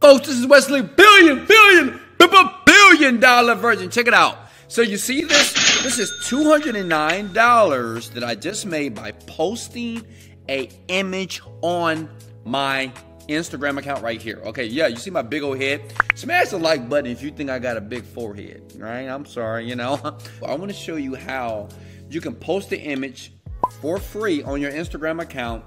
Folks, this is Wesley billion dollar Virgin. Check it out. So you see this? This is $209 that I just made by posting an image on my Instagram account right here. Okay, yeah, you see my big old head? Smash the like button if you think I got a big forehead, right? I'm sorry, you know. I want to show you how you can post the image for free on your Instagram account.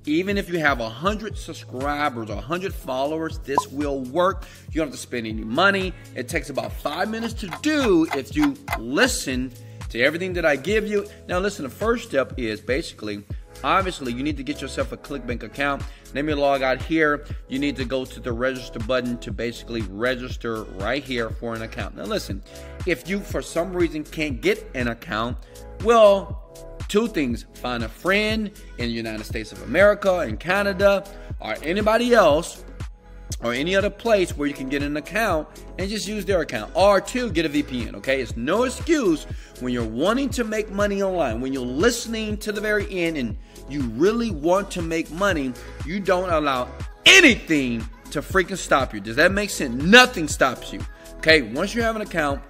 Even if you have 100 subscribers or 100 followers, this will work. You don't have to spend any money. It takes about 5 minutes to do if you listen to everything that I give you. Now listen, the first step is basically, obviously, you need to get yourself a ClickBank account. Let me log out here. You need to go to the register button to basically register right here for an account. Now listen, if you for some reason can't get an account, well, two things: find a friend in the United States of America, in Canada, or anybody else, or any other place where you can get an account and just use their account. Or two, get a VPN, okay? It's no excuse when you're wanting to make money online, when you're listening to the very end and you really want to make money, you don't allow anything to freaking stop you. Does that make sense? Nothing stops you, okay? Once you have an account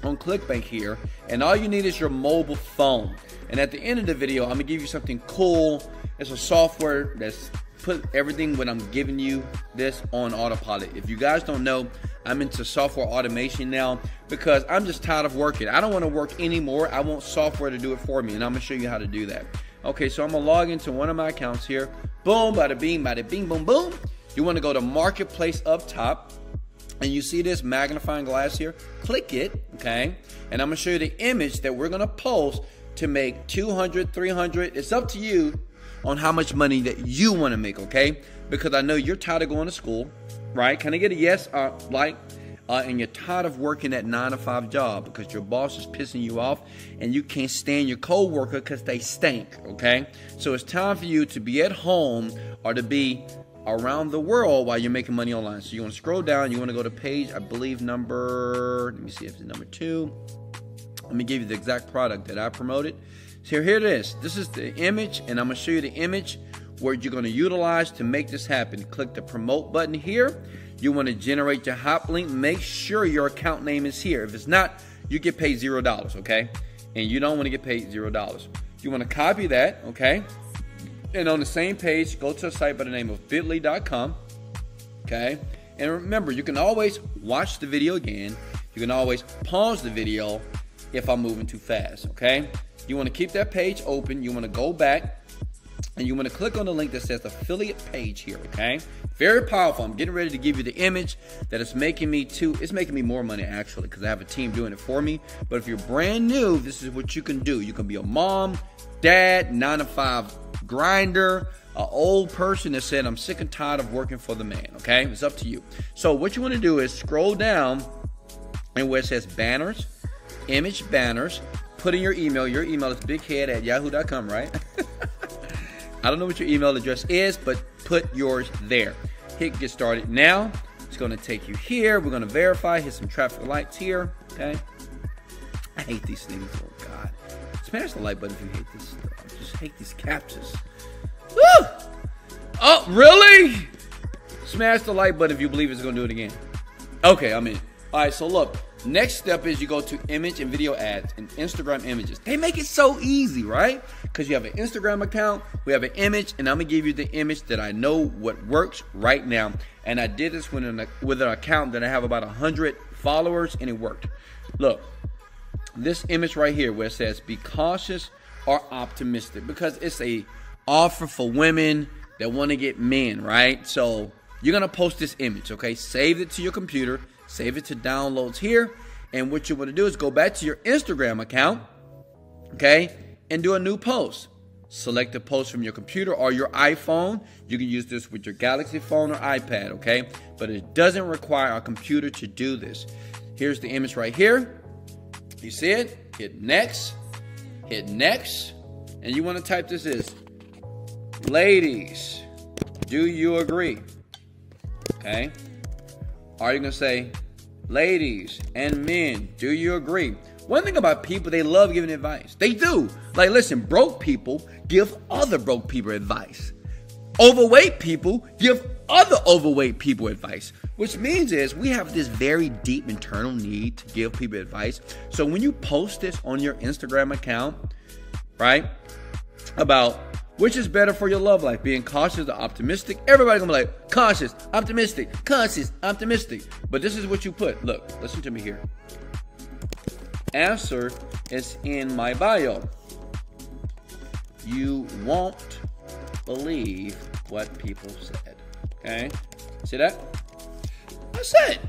on ClickBank here, and all you need is your mobile phone. And at the end of the video, I'm gonna give you something cool. It's a software that's put everything when I'm giving you this on autopilot. If you guys don't know, I'm into software automation now because I'm just tired of working. I don't want to work anymore. I want software to do it for me, and I'm gonna show you how to do that. Okay, so I'm gonna log into one of my accounts here. Boom, bada bing, boom, boom. You want to go to Marketplace up top. And you see this magnifying glass here? Click it, okay? And I'm gonna show you the image that we're gonna post to make 200, 300. It's up to you on how much money that you wanna make, okay? Because I know you're tired of going to school, right? Can I get a yes, and you're tired of working that 9-to-5 job because your boss is pissing you off and you can't stand your co-worker because they stink, okay? So it's time for you to be at home or to be around the world while you're making money online. So you want to scroll down, you want to go to page, I believe number, let me see if it's number 2. Let me give you the exact product that I promoted. So here it is. This is the image, and I'm going to show you the image where you're going to utilize to make this happen. Click the promote button here. You want to generate your hop link. Make sure your account name is here. If it's not, you get paid $0, okay? And you don't want to get paid $0. You want to copy that, okay? And on the same page, go to a site by the name of bit.ly.com, okay? And remember, you can always watch the video again. You can always pause the video if I'm moving too fast, okay? You want to keep that page open. You want to go back, and you want to click on the link that says affiliate page here, okay? Very powerful. I'm getting ready to give you the image that is making me it's making me more money actually because I have a team doing it for me. But if you're brand new, this is what you can do. You can be a mom, dad, 9-to-5 grinder, an old person that said, I'm sick and tired of working for the man, okay? It's up to you. So what you want to do is scroll down and where it says banners, image banners, put in your email. Your email is bighead@yahoo.com, right? I don't know what your email address is, but put yours there. Hit get started now. It's going to take you here. We're going to verify, hit some traffic lights here, okay? I hate these things, oh God. Smash the like button if you hate this stuff. I just hate these captures. Woo! Oh, really? Smash the like button if you believe it's going to do it again. Okay, I'm in. All right, so look. Next step is you go to image and video ads and Instagram images. They make it so easy, right? Because you have an Instagram account, we have an image, and I'm going to give you the image that I know what works right now. And I did this with an account that I have about 100 followers, and it worked. Look. This image right here where it says be cautious or optimistic, because it's a offer for women that want to get men, right? So you're going to post this image, okay? Save it to your computer, save it to downloads here, and what you want to do is go back to your Instagram account, okay, and do a new post. Select the post from your computer or your iPhone. You can use this with your Galaxy phone or iPad, okay? But it doesn't require a computer to do this. Here's the image right here. You see it? Hit next, and you want to type this is, ladies, do you agree? Okay? Or you going to say, ladies and men, do you agree? One thing about people, they love giving advice. They do. Like, listen, broke people give other broke people advice. Overweight people give other overweight people advice, which means is we have this very deep internal need to give people advice. So when you post this on your Instagram account, right, about which is better for your love life, being cautious or optimistic, everybody's gonna be like, cautious, optimistic, cautious, optimistic. But this is what you put. Look, listen to me here. Answer is in my bio. You won't believe what people said. Okay? See that? That's it.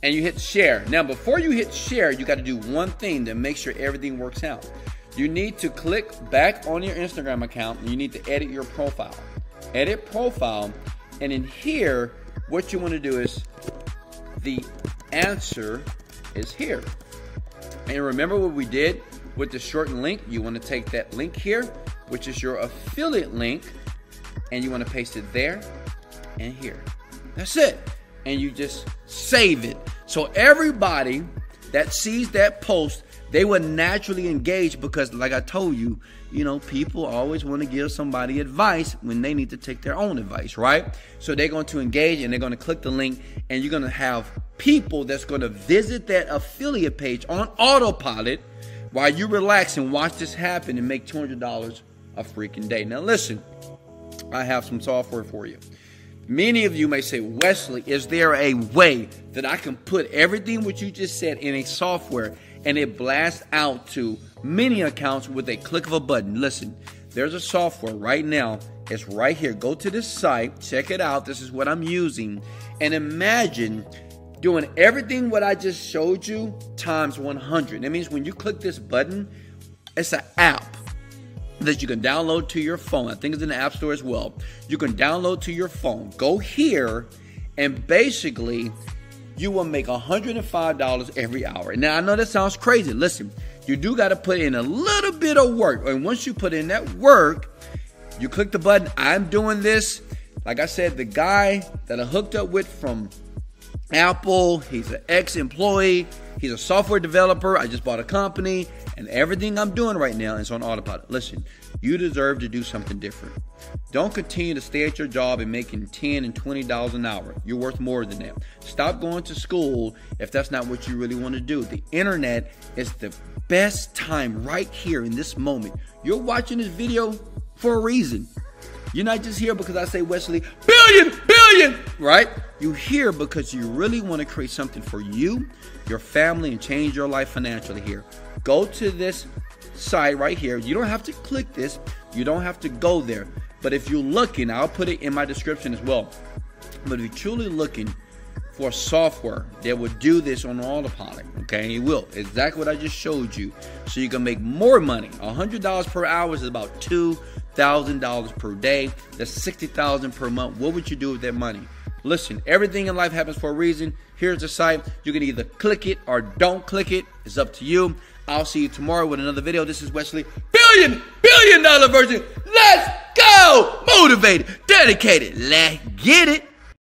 And you hit share. Now, before you hit share, you got to do one thing to make sure everything works out. You need to click back on your Instagram account and you need to edit your profile. Edit profile. And in here, what you want to do is the answer is here. And remember what we did with the shortened link? You want to take that link here, which is your affiliate link, and you want to paste it there and here. That's it. And you just save it. So everybody that sees that post, they will naturally engage because, like I told you, you know, people always want to give somebody advice when they need to take their own advice, right? So they're going to engage and they're going to click the link, and you're going to have people that's going to visit that affiliate page on autopilot while you relax and watch this happen and make $200 a freaking day. Now listen, I have some software for you. Many of you may say, Wesley, is there a way that I can put everything what you just said in a software and it blasts out to many accounts with a click of a button? Listen, there's a software right now. It's right here. Go to this site, check it out. This is what I'm using. And imagine doing everything what I just showed you times 100. That means when you click this button, it's an app that you can download to your phone. I think it's in the App Store as well. You can download to your phone. Go here, and basically, you will make $105 every hour. Now, I know that sounds crazy. Listen, you do got to put in a little bit of work. And once you put in that work, you click the button. I'm doing this. Like I said, the guy that I hooked up with from Apple, he's an ex-employee. He's a software developer. I just bought a company, and everything I'm doing right now is on autopilot. Listen, you deserve to do something different. Don't continue to stay at your job and making $10 and $20 an hour. You're worth more than that. Stop going to school if that's not what you really want to do. The internet is the best time right here in this moment. You're watching this video for a reason. You're not just here because I say, Wesley, billion, right? You're here because you really want to create something for you, your family, and change your life financially here. Go to this site right here. You don't have to click this. You don't have to go there. But if you're looking, I'll put it in my description as well. But if you're truly looking for software that will do this on autopilot, okay, it will. Exactly what I just showed you. So you can make more money. $100 per hour is about $2,000 per day. That's $60,000 per month. What would you do with that money? Listen, everything in life happens for a reason. Here's the site. You can either click it or don't click it. It's up to you. I'll see you tomorrow with another video. This is Wesley, billion dollar virgin. Let's go! Motivated, dedicated. Let's get it.